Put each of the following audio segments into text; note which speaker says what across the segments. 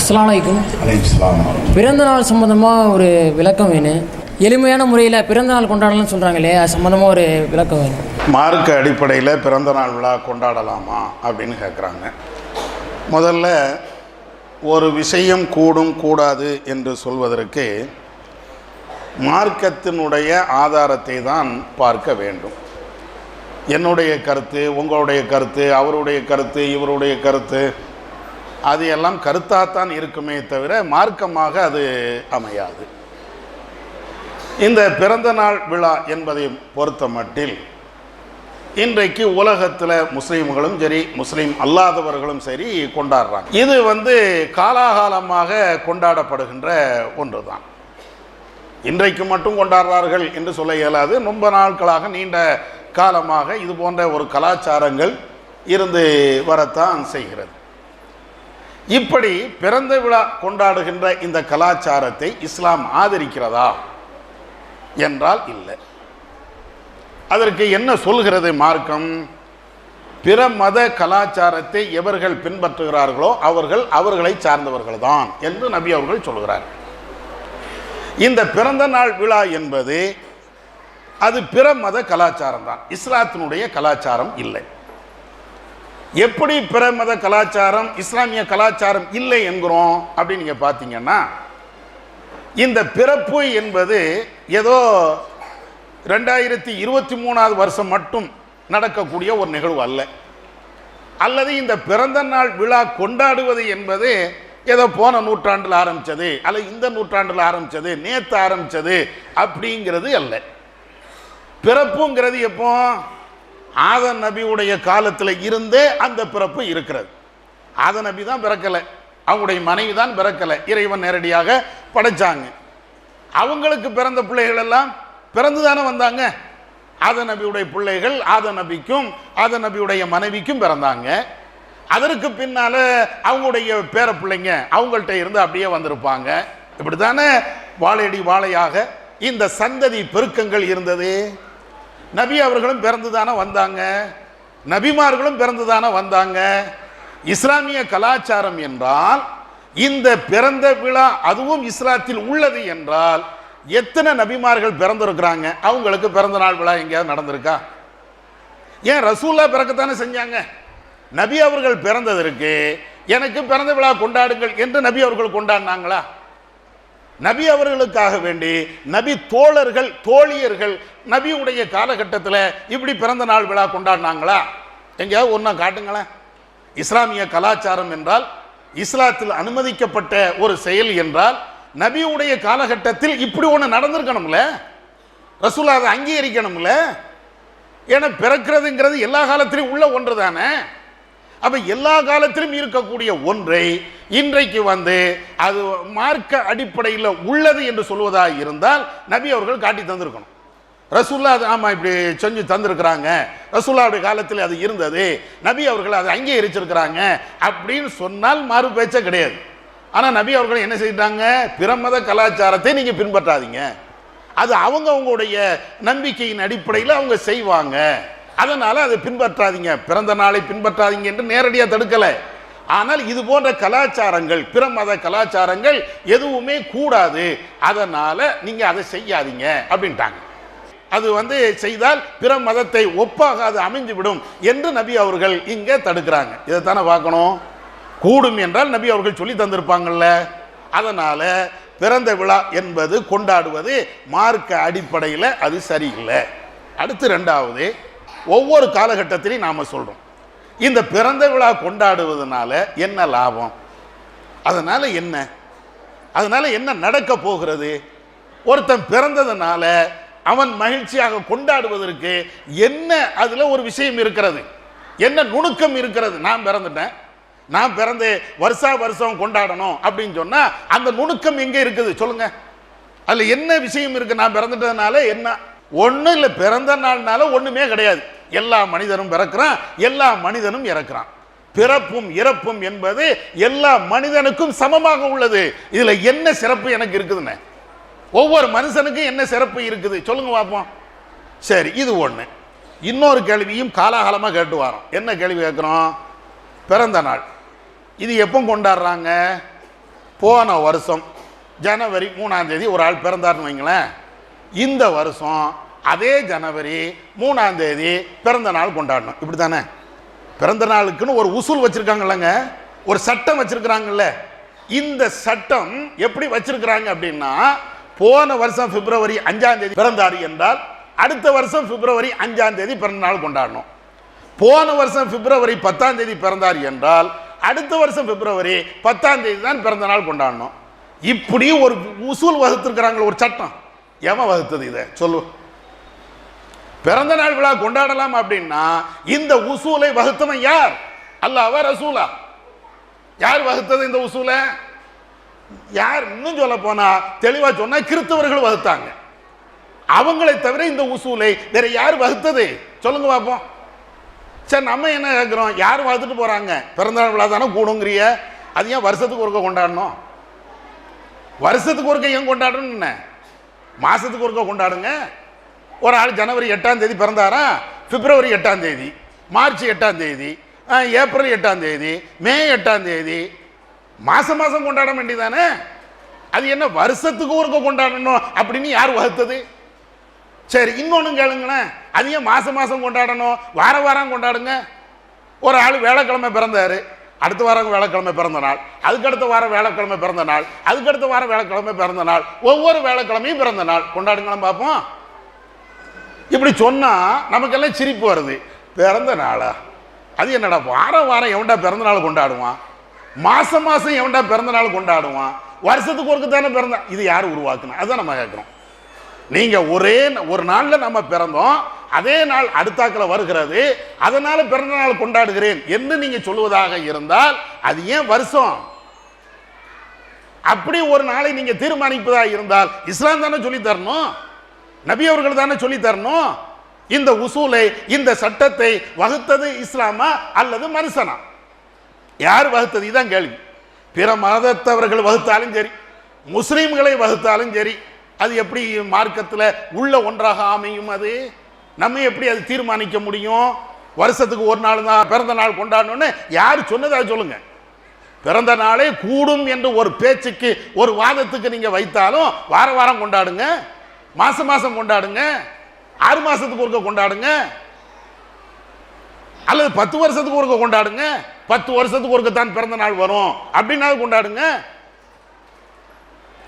Speaker 1: அஸ்ஸலாமு அலைக்கும்.
Speaker 2: அலைக்கும்.
Speaker 1: பிறந்த நாள் சம்மந்தமாக ஒரு விளக்கம் வேணும். எளிமையான முறையில் பிறந்த நாள் கொண்டாடலாம்னு சொல்கிறாங்களே, அது சம்மந்தமாக ஒரு விளக்கம் வேணும்.
Speaker 2: மார்க்க அடிப்படையில் பிறந்த நாள் விழா கொண்டாடலாமா அப்படின்னு கேட்குறாங்க. முதல்ல ஒரு விஷயம் கூடும் கூடாது என்று சொல்வதற்கு மார்க்கத்தினுடைய ஆதாரத்தை தான் பார்க்க வேண்டும். என்னுடைய கருத்து, உங்களுடைய கருத்து, அவருடைய கருத்து, இவருடைய கருத்து, அது எல்லாம் கருத்தாத்தான் இருக்குமே தவிர மார்க்கமாக அது அமையாது. இந்த பிறந்த நாள் விழா என்பதை பொறுத்த மட்டில் இன்றைக்கு உலகத்தில் முஸ்லீம்களும் சரி, முஸ்லீம் அல்லாதவர்களும் சரி கொண்டாடுறாங்க. இது காலாகாலமாக கொண்டாடப்படுகின்ற ஒன்று தான். இன்றைக்கு மட்டும் கொண்டாடுறார்கள் என்று சொல்ல இயலாது. ரொம்ப நாட்களாக, நீண்ட காலமாக இது போன்ற ஒரு கலாச்சாரங்கள் இருந்து வரத்தான் செய்கிறது. இப்படி பிறந்த விழா கொண்டாடுகின்ற இந்த கலாச்சாரத்தை இஸ்லாம் ஆதரிக்கிறதா என்றால் இல்லை. அதற்கு என்ன சொல்கிறது மார்க்கம்? பிற மத கலாச்சாரத்தை எவர்கள் பின்பற்றுகிறார்களோ அவர்களை சார்ந்தவர்கள் தான் என்று நபி அவர்கள் சொல்கிறார். இந்த பிறந்த நாள் விழா என்பது அது பிற மத கலாச்சாரம் தான், இஸ்லாத்தினுடைய கலாச்சாரம் இல்லை. எப்படி பிற மத கலாச்சாரம் இஸ்லாமிய கலாச்சாரம் இல்லை என்கிறோம் அப்படின்னு நீங்கள் பார்த்தீங்கன்னா, இந்த பிறப்பு என்பது ஏதோ 2023 வருஷம் மட்டும் நடக்கக்கூடிய ஒரு நிகழ்வு அல்ல. அல்லது இந்த பிறந்த நாள் விழா கொண்டாடுவது என்பது ஏதோ போன நூற்றாண்டில் ஆரம்பித்தது, அல்லது இந்த நூற்றாண்டில் ஆரம்பித்தது, நேற்று ஆரம்பித்தது அப்படிங்கிறது அல்ல. பிறப்புங்கிறது எப்போ? ஆதம் நபியுடைய காலத்தில் இருந்தே அந்த பிறப்பு இருக்கிறது. ஆதம் நபி தான் பிறக்கலை, அவங்களுடைய மனைவி தான் பிறக்கலை, இறைவன் நேரடியாக படைச்சாங்க. அவங்களுக்கு பிறந்த பிள்ளைகள் எல்லாம் பிறந்து தானே வந்தாங்க. ஆதம் நபியுடைய பிள்ளைகள் ஆதம் நபிக்கும் ஆதம் நபியுடைய மனைவிக்கும் பிறந்தாங்க. அதற்கு பின்னால அவங்களுடைய பேர பிள்ளைங்க அவங்கள்ட்ட இருந்து அப்படியே வந்திருப்பாங்க. இப்படி தானே வாழையடி வாழையாக இந்த சந்ததி பெருக்கங்கள் இருந்தது. நபி அவர்களும் பிறந்து தானே வந்தாங்க, நபிமார்களும் பிறந்து தானே வந்தாங்க. இஸ்லாமிய கலாச்சாரம் என்றால் இந்த பிறந்த விழா அதுவும் இஸ்லாத்தில் உள்ளது என்றால் எத்தனை நபிமார்கள் பிறந்திருக்கிறாங்க? அவங்களுக்கு பிறந்த நாள் விழா எங்கேயாவது நடந்திருக்கா? ஏன் ரசூல்லா பிறக்கத்தானே செஞ்சாங்க. நபி அவர்கள் பிறந்ததற்கு எனக்கு பிறந்த விழா கொண்டாடுங்கள் என்று நபி அவர்கள் கொண்டாடினாங்களா? நபி அவர்களுக்காக வேண்டி நபி தோழர்கள் தோழியர்கள் நபியுடைய காலகட்டத்தில் இப்படி பிறந்த நாள் விழா கொண்டாடினாங்களா? எங்கேயாவது ஒன்றா காட்டுங்களேன். இஸ்லாமிய கலாச்சாரம் என்றால், இஸ்லாத்தில் அனுமதிக்கப்பட்ட ஒரு செயல் என்றால், நபியுடைய காலகட்டத்தில் இப்படி ஒன்று நடந்திருக்கணும்ல, ரசூலா அதை அங்கீகரிக்கணும்ல. ஏன்னா பிறக்கிறதுங்கிறது எல்லா காலத்திலும் உள்ள ஒன்று தானே. அப்போ எல்லா காலத்திலும் இருக்கக்கூடிய ஒன்றை இன்றைக்கு அது மார்க்க அடிப்படையில் உள்ளது என்று சொல்வதாக இருந்தால் நபி அவர்கள் காட்டி தந்திருக்கணும். ரசூல்லா அது ஆமாம் இப்படி செஞ்சு தந்திருக்கிறாங்க, ரசூல்லாவுடைய காலத்தில் அது இருந்தது, நபி அவர்கள் அதை அங்கீகரிச்சிருக்கிறாங்க அப்படின்னு சொன்னால் மாறு பேச்சே கிடையாது. ஆனால் நபி அவர்கள் என்ன செய்தாங்க? பிற மத கலாச்சாரத்தை நீங்கள் பின்பற்றாதீங்க, அது அவங்களுடைய நம்பிக்கையின் அடிப்படையில் அவங்க செய்வாங்க, அதனால் அதை பின்பற்றாதீங்க, பிறந்த நாளை பின்பற்றாதீங்க என்று நேரடியாக தடுக்கலை. ஆனால் இது போன்ற கலாச்சாரங்கள், பிற மத கலாச்சாரங்கள் எதுவுமே கூடாது, அதனால் நீங்கள் அதை செய்யாதீங்க அப்படின்ட்டாங்க. அது செய்தால் பிற மதத்தை ஒப்பாக அது அமைந்துவிடும் என்று நபி அவர்கள் இங்கே தடுக்கிறாங்க. இதைத்தானே பார்க்கணும். கூடும் என்றால் நபி அவர்கள் சொல்லி தந்திருப்பாங்கல்ல. அதனால் பிறந்த விழா என்பது கொண்டாடுவது மார்க்க அடிப்படையில் அது சரியில்லை. அடுத்து ரெண்டாவது, ஒவ்வொரு காலகட்டத்திலையும் நாம் சொல்கிறோம் இந்த பிறந்த விழா கொண்டாடுவதனால என்ன லாபம், அதனால் என்ன நடக்க போகிறது, ஒருத்தன் பிறந்ததுனால அவன் மகிழ்ச்சியாக கொண்டாடுவதற்கு என்ன அதில் ஒரு விஷயம் இருக்கிறது, என்ன நுணுக்கம் இருக்கிறது? நான் பிறந்துட்டேன், நான் பிறந்து வருஷம் கொண்டாடணும் அப்படின்னு சொன்னால் அந்த நுணுக்கம் எங்கே இருக்குது சொல்லுங்க? அதில் என்ன விஷயம் இருக்குது? நான் பிறந்துட்டதுனால என்ன? ஒன்றும் இல்லை. பிறந்த நாள்னால ஒன்றுமே கிடையாது. எல்லா மனிதனும் பிறக்கிறான், எல்லா மனிதனும் இறக்குறான். பிறப்பும் இறப்பும் என்பது எல்லா மனிதனுக்கும் சமமாக உள்ளது. இதில் என்ன சிறப்பு எனக்கு இருக்குதுன்னு? ஒவ்வொரு மனுஷனுக்கும் என்ன சிறப்பு இருக்குது சொல்லுங்க பார்ப்போம். சரி, இது ஒன்று. இன்னொரு கேள்வியும் காலாகாலமாக கேட்டு வரோம். என்ன கேள்வி கேட்குறோம்? பிறந்த நாள் இது எப்போ கொண்டாடுறாங்க? போன வருஷம் ஜனவரி 3ஆம் தேதி ஒரு ஆள் பிறந்தார்னு வைங்களேன், இந்த வருஷம் அதே ஜனவரி 3ஆம் தேதி பிறந்த நாள் கொண்டாடணும். இப்படி தானே? பிறந்த நாளுக்குன்னு ஒரு உசூல் வச்சிருக்காங்கல்லங்க, ஒரு சட்டம் வச்சிருக்கிறாங்கல்ல. இந்த சட்டம் எப்படி வச்சிருக்கிறாங்க அப்படின்னா, போன வருஷம் பிப்ரவரி 5ஆம் தேதி பிறந்தார் என்றால் அடுத்த வருஷம் பிப்ரவரி 5ஆம் தேதி பிறந்த நாள் கொண்டாடணும். போன வருஷம் பிப்ரவரி 10ஆம் தேதி பிறந்தார் என்றால் அடுத்த வருஷம் பிப்ரவரி 10ஆம் தேதி தான் பிறந்த நாள் கொண்டாடணும். இப்படி ஒரு உசூல் வகுத்திருக்கிறாங்க, ஒரு சட்டம். எவன் வகுத்தது இதை சொல்லு? பிறந்த நாள் விழா கொண்டாடலாம் அப்படின்னா இந்த உசூலை வகுத்தவன் யார்? அல்லாஹ்வா ரசூலா? யார் வகுத்தது இந்த உசூலை? யார்? இன்னும் சொல்ல போனா தெளிவா சொன்னா கிறிஸ்தவர்கள் வகுத்தாங்க. அவங்களை தவிர இந்த உசூலை வேற யார் வகுத்தது சொல்லுங்க பார்ப்போம். சரி, நம்ம என்ன கேட்கிறோம்? யார் வகுத்துட்டு போறாங்க? பிறந்தநாள் விழா தானே கூடுங்கிறிய, அது ஏன் வருஷத்துக்கு ஒருக்க கொண்டாடணும்? வருஷத்துக்கு ஒருக்க ஏன் கொண்டாடணும்? என்ன மாசத்துக்கு ஒருக்க கொண்டாடுங்க. ஒரு ஆள் ஜனவரி 8ஆம் தேதி பிறந்தாரா, பிப்ரவரி 8ஆம் தேதி, மார்ச் 8ஆம் தேதி, ஏப்ரல் 8ஆம் தேதி, மே 8ஆம் தேதி, மாசம் மாசம் கொண்டாட வேண்டியதானே? அது என்ன வருஷத்துக்கு ஒருக்க கொண்டாடணும் அப்படின்னு யார் வகுத்தது? சரி, இன்னொன்னு கேளுங்களேன், அது ஏன் மாசம் மாசம் கொண்டாடணும்? வார வாரம் கொண்டாடுங்க. ஒரு ஆள் வேலைக்கிழமை பிறந்தாரு, அடுத்த வாரம் வேலைக்கிழமை பிறந்த நாள், அதுக்கடுத்த வாரம் வேலைக்கிழமை பிறந்த நாள், அதுக்கடுத்த வாரம் வேலைக்கிழமை பிறந்த நாள், ஒவ்வொரு வேலைக்கிழமையும் பிறந்த நாள் கொண்டாடுங்களேன் பார்ப்போம். இப்படி சொன்னா நமக்கெல்லாம் சிரிப்பு வருது. பிறந்த நாளா? அது என்னடா வாரம் வாரம் எவன்டா பிறந்த நாள் கொண்டாடுவான்? மாசம் மாசம் எவன்டா பிறந்த நாள் கொண்டாடுவான்? வருஷத்துக்கு ஒருக்கு தானே பிறந்த. இது யார் உருவாக்குனா? அதுதான் நம்ம கேட்கிறோம். நீங்க ஒரே ஒரு நாள்ல நம்ம பிறந்தோம், அதே நாள் அடுத்தாக்கில் வருகிறது, அதனால பிறந்த நாள் கொண்டாடுகிறேன் என்று நீங்க சொல்லுவதாக இருந்தால் அது ஏன் வருஷம்? அப்படி ஒரு நாளை நீங்க தீர்மானிப்பதாக இருந்தால் இஸ்லாம் தானே சொல்லி தரணும், நபி அவர்கள் தானே சொல்லி தரணும். இந்த உசூலை, இந்த சட்டத்தை வகுத்தது இஸ்லாமா அல்லது மனுஷனா? யார் வகுத்தது? இதான் கேள்வி. பிற மதத்தவர்கள் வகுத்தாலும் சரி, முஸ்லீம்களை வகுத்தாலும் சரி, அது எப்படி மார்க்கத்தில் உள்ள ஒன்றாக அமையும்? அது நம்ம எப்படி அது தீர்மானிக்க முடியும்? வருஷத்துக்கு ஒரு நாள் தான் பிறந்த நாள் கொண்டாடணும்னு யார் சொன்னதா சொல்லுங்க. பிறந்த நாளே கூடும் என்று ஒரு பேச்சுக்கு, ஒரு வாதத்துக்கு நீங்க வைத்தாலும் வார வாரம் கொண்டாடுங்க, மாசம் மாசம் கொண்டாடுங்க, 6 மாசத்துக்கு ஒருக்க கொண்டாடுங்க, அல்லது 10 வருஷத்துக்கு ஒருக்க கொண்டாடுங்க. 10 வருஷத்துக்கு ஒருக்க தான் பிறந்த நாள் வரும் அப்படின்னா கொண்டாடுங்க.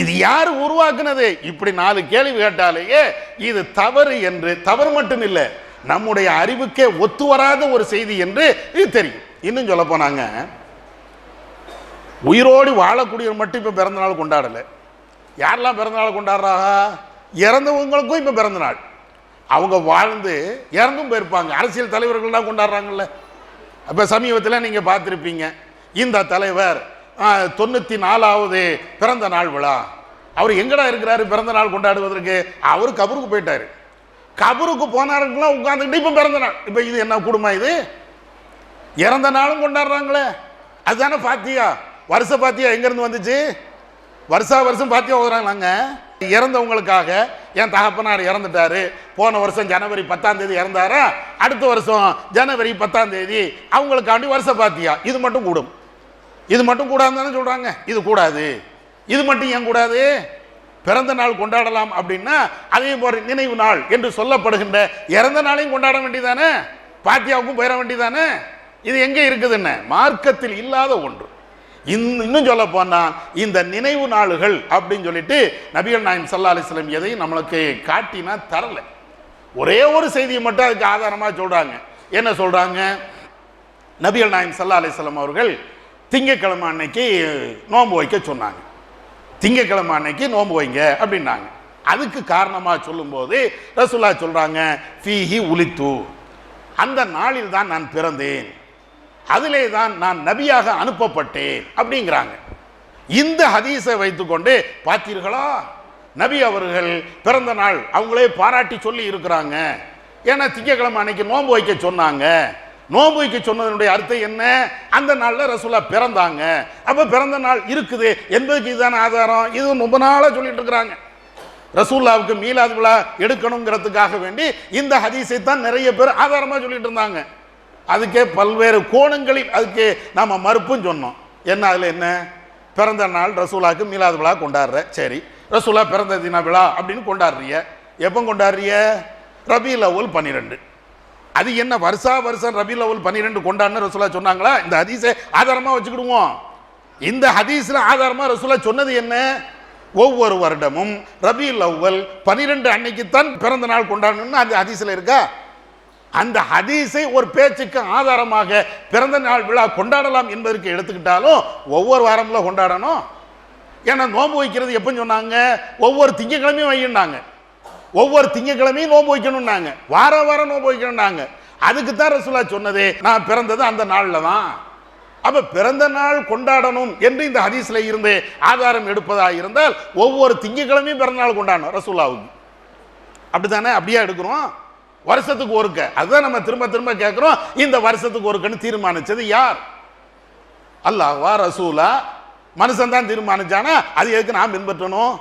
Speaker 2: இது யார் உருவாக்குனது? இப்படி 4 கேள்வி கேட்டாலேயே இது தவறு என்று, தவறு மட்டும் இல்லை, நம்முடைய அறிவுக்கே ஒத்து வராத ஒரு செய்தி என்று இது தெரியும். இன்னும் சொல்ல போனாங்க, உயிரோடு வாழக்கூடியவர் மட்டும் இப்ப பிறந்த நாள் கொண்டாடல. யாரெல்லாம் பிறந்த நாள் கொண்டாடுறாங்க? இறந்தவங்களுக்கும் இப்ப பிறந்த நாள். அவங்க வாழ்ந்து இறந்தும் போயிருப்பாங்க. அரசியல் தலைவர்கள்லாம் கொண்டாடுறாங்கல்ல. அப்ப சமீபத்தில் நீங்க பார்த்திருப்பீங்க, இந்த தலைவர் 94வது பிறந்த நாள் விழா. அவர் எங்கடா இருக்கிறாரு பிறந்த நாள் கொண்டாடுவதற்கு? அவர் கபருக்கு போயிட்டாரு. கபருக்கு போனாருங்களாம் உட்கார்ந்துக்கிட்டு இப்ப பிறந்த நாள். இப்ப இது என்ன குடும்பம்? இது இறந்த நாளும் கொண்டாடுறாங்களே. அதுதானே பாத்தியா? வருஷ பாத்தியா எங்க இருந்து வந்துச்சு? வருஷா வருஷம் பாத்தியா ஓதுறாங்களாங்க. இறந்தவங்களுக்காக, என் தகப்பனார் இறந்துட்டாரு, போன வருஷம் ஜனவரி 10ஆம் தேதி இறந்தாரா, அடுத்த வருஷம் ஜனவரி 10ஆம் தேதி அவங்களுக்காண்டி வருஷ பாத்தியா. இது மட்டும் கூடும். இது மட்டும் கூடாதுன்னு சொல்றாங்க. இது கூடாது. இது மட்டும் ஏன் கூடாது? பிறந்த நாள் கொண்டாடலாம் அப்படின்னா அதே போல நினைவு நாள் என்று சொல்லப்படுகின்ற இறந்த நாளையும் கொண்டாட வேண்டியதானே? பாத்தியாவுக்கும் போயிட வேண்டியதானே? இது எங்க இருக்குதுன்னு மார்க்கத்தில் இல்லாத ஒன்று. இன்னும் சொல்ல போனா இந்த நினைவு நாளுகள் அப்படின்னு சொல்லிட்டு நபிகள் நாயகம் ஸல்லல்லாஹு அலைஹி வஸல்லம் எதையும் நம்மளுக்கு காட்டினா தரல. ஒரே ஒரு செய்தியை மட்டும் அதுக்கு ஆதாரமா சொல்றாங்க. என்ன சொல்றாங்க? நபிகள் நாயகம் ஸல்லல்லாஹு அலைஹி வஸல்லம் அவர்கள் திங்கக்கிழமை அன்னைக்கு நோன்பு வைக்க சொன்னாங்க. திங்கக்கிழமை அன்னைக்கு நோன்பு வைங்க அப்படின்னாங்க. அதுக்கு காரணமா சொல்லும்போது ரசூலுல்லாஹ் சொல்றாங்க, ஃபீஹி உலித்து, அந்த நாளில் தான் நான் பிறந்தேன், அதிலே தான் நான் நபியாக அனுப்பப்பட்டேன் அப்படிங்கிறாங்க. இந்த ஹதீஸை வைத்துக்கொண்டு பார்த்தீர்களா, நபி அவர்கள் பிறந்த நாள் அவங்களே பாராட்டி சொல்லி இருக்கிறாங்க. ஏன்னா திங்கக்கிழமை அன்னைக்கு நோன்பு வைக்க சொன்னாங்க. நோன்பு வைக்க சொன்னதனுடைய அர்த்தம் என்ன? அந்த நாளில் ரசூலுல்லாஹ் பிறந்தாங்க. அப்ப பிறந்த நாள் இருக்குது என்பதுக்கு இதுதான ஆதாரம். இது ரொம்ப நாளா சொல்லிட்டு இருக்கிறாங்க. ரசூலுல்லாஹ்வுக்கு மீலாது விழா எடுக்கணுங்கிறதுக்காக வேண்டி இந்த ஹதீஸை தான் நிறைய பேர் ஆதாரமா சொல்லிட்டு இருந்தாங்க. அதுக்கே பல்வேறு கோணங்களில் அதுக்கு நாம மறுப்பும் சொன்னோம். என்ன அதுல என்ன? பிறந்த நாள் ரசூலாக்கு மீலாது விழா கொண்டாடுற, சரி ரசூலா பிறந்த தின விழா அப்படின்னு கொண்டாடுறிய. எப்போ கொண்டாடுறிய? ரபியுல் அவ்வல் 12. அது என்ன வருஷம் ரபியுல் அவ்வல் 12 கொண்டாடுன்னு ரசூலா சொன்னாங்களா? இந்த ஹதீஸை ஆதாரமாக வச்சுக்கிடுவோம். இந்த ஹதீஸில் ஆதாரமாக ரசூலா சொன்னது என்ன? ஒவ்வொரு வருடமும் ரபியுல் அவ்வல் 12 அன்னைக்குத்தான் பிறந்த நாள் கொண்டாடணும்னு அந்த ஹதீஸில் இருக்கா? அந்த ஹதீஸை ஒரு பேச்சுக்கு ஆதாரமாக பிறந்த நாள் விழா கொண்டாடலாம் என்பதற்கு எடுத்துக்கிட்டாலும் ஒவ்வொரு வாரம்ல கொண்டாடணும். ஏன்னா நோன்பு வைக்கிறது எப்போ சொன்னாங்க? ஒவ்வொரு திங்கக்கிழமையும் வைக்கினாங்க. ஒவ்வொரு திங்கக்கிழமையும் நோன்பு வைக்கணும்னாங்க. வாரம் நோன்பு வைக்கணும்னாங்க. அதுக்கு தான் ரசூலா சொன்னதே நான் பிறந்தது அந்த நாளில் தான். அப்ப பிறந்த நாள் கொண்டாடணும் என்று இந்த ஹதீஸ்ல இருந்து ஆதாரம் எடுப்பதாக இருந்தால் ஒவ்வொரு திங்கக்கிழமையும் பிறந்த நாள் கொண்டாடணும் ரசூலாவுக்கு. அப்படித்தானே? அப்படியே எடுக்கிறோம். வருஷத்துக்கு ஒருக்க, அதுதான் நம்ம திரும்ப திரும்ப கேட்கிறோம். இந்த வருஷத்துக்கு ஒருக்கன்னு தீர்மானிச்சது யார்? அல்லாஹ்வா ரசூலா? மனுஷன் தான் தீர்மானிச்சானா அது எதுக்கு நாம் பின்பற்றணும்?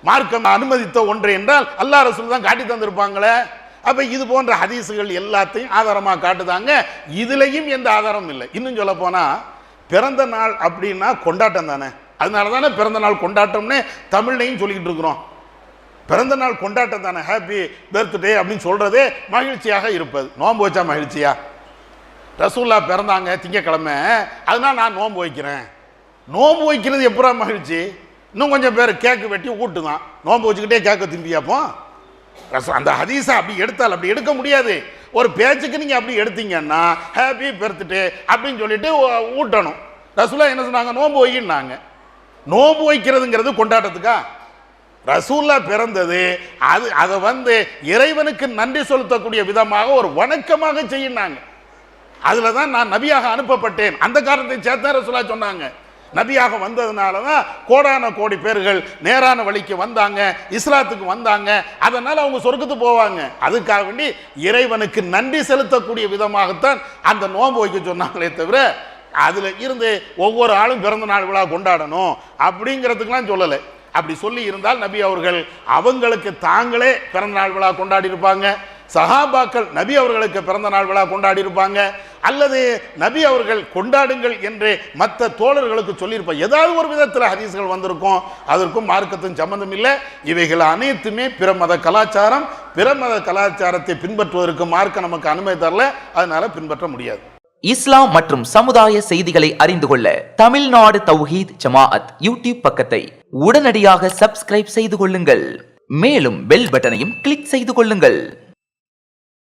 Speaker 2: மார்க்கம் அனுமதித்த ஒன்று என்றால் அல்லாஹ் ரசூல் தான் காட்டி தந்திருப்பாங்களே. அப்ப இது போன்ற ஹதீஸுகள் எல்லாத்தையும் ஆதாரமாக காட்டுதாங்க. இதுலையும் எந்த ஆதாரமும் இல்லை. இன்னும் சொல்ல போனா பிறந்த நாள் அப்படின்னா கொண்டாட்டம் தானே. அதனால தானே பிறந்த நாள் கொண்டாட்டம்னு தமிழ்லையும் சொல்லிக்கிட்டு இருக்கிறோம். பிறந்த நாள் கொண்டாட்டம் தானே. ஹாப்பி பர்த்டே அப்படின்னு சொல்றதே மகிழ்ச்சியாக இருப்பது. நோன்பு வச்சா மகிழ்ச்சியா? ரசூல்லா பிறந்தாங்க திங்கக்கிழமை, அதனால நான் நோன்பு வைக்கிறேன். நோன்பு வைக்கிறது எப்படா மகிழ்ச்சி? இன்னும் கொஞ்சம் பேர் கேக்கு வெட்டி ஊட்டு தான். நோன்பு வச்சுக்கிட்டே கேக்க திம்பியாப்போ? அந்த ஹதீஸை அப்படி எடுத்தால் அப்படி எடுக்க முடியாது. ஒரு பேச்சுக்கு நீங்க அப்படி எடுத்தீங்கன்னா ஹாப்பி பர்த்டே அப்படின்னு சொல்லிட்டு ஊட்டணும். ரசூலா என்ன சொன்னாங்க? நோன்பு வைக்கினாங்க. நோன்பு வைக்கிறதுங்கிறது கொண்டாட்டத்துக்கா? ரசூல்லா பிறந்தது அதை இறைவனுக்கு நன்றி செலுத்தக்கூடிய விதமாக ஒரு வணக்கமாக செய்யினாங்க. அதுல தான் நான் நபியாக அனுப்பப்பட்டேன் அந்த காரணத்தை சேர்த்தா ரசூலா சொன்னாங்க. நபியாக வந்ததுனால தான் கோடான கோடி பேர்கள் நேரான வழிக்கு வந்தாங்க, இஸ்லாத்துக்கு வந்தாங்க. அதனால அவங்க சொர்க்கத்துக்கு போவாங்க. அதுக்காக வேண்டி இறைவனுக்கு நன்றி செலுத்தக்கூடிய விதமாகத்தான் அந்த நோன்பு வைக்க சொன்னாங்களே தவிர அதுல இருந்து ஒவ்வொரு ஆளும் பிறந்த நாள் விழா கொண்டாடணும் அப்படிங்கிறதுக்கெல்லாம் சொல்லலை. அப்படி சொல்லி இருந்தால் நபி அவர்கள் அவங்களுக்கு தாங்களே பிறந்த நாள் விழா கொண்டாடி இருப்பாங்க. சஹாபாக்கள் நபி அவர்களுக்கு பிறந்த நாள் விழா கொண்டாடி இருப்பாங்க. அல்லது நபி அவர்கள் கொண்டாடுங்கள் என்று மற்ற தோழர்களுக்கு சொல்லியிருப்பாங்க. ஏதாவது ஒரு விதத்தில் ஹதீஸ்கள் வந்திருக்கும். அதற்கும் மார்க்கத்தின் சம்பந்தம் இல்லை. இவைகள் அனைத்துமே பிற மத கலாச்சாரம். பிற மத கலாச்சாரத்தை பின்பற்றுவதற்கு மார்க்கம் நமக்கு அனுமதி தரல. அதனால பின்பற்ற முடியாது.
Speaker 3: இஸ்லாம் மற்றும் சமுதாய செய்திகளை அறிந்து கொள்ள தமிழ்நாடு தௌஹீத் ஜமாஅத் யூடியூப் பக்கத்தை உடனடியாக சப்ஸ்கிரைப் செய்து கொள்ளுங்கள். மேலும் பெல் பட்டனையும் கிளிக் செய்து கொள்ளுங்கள்.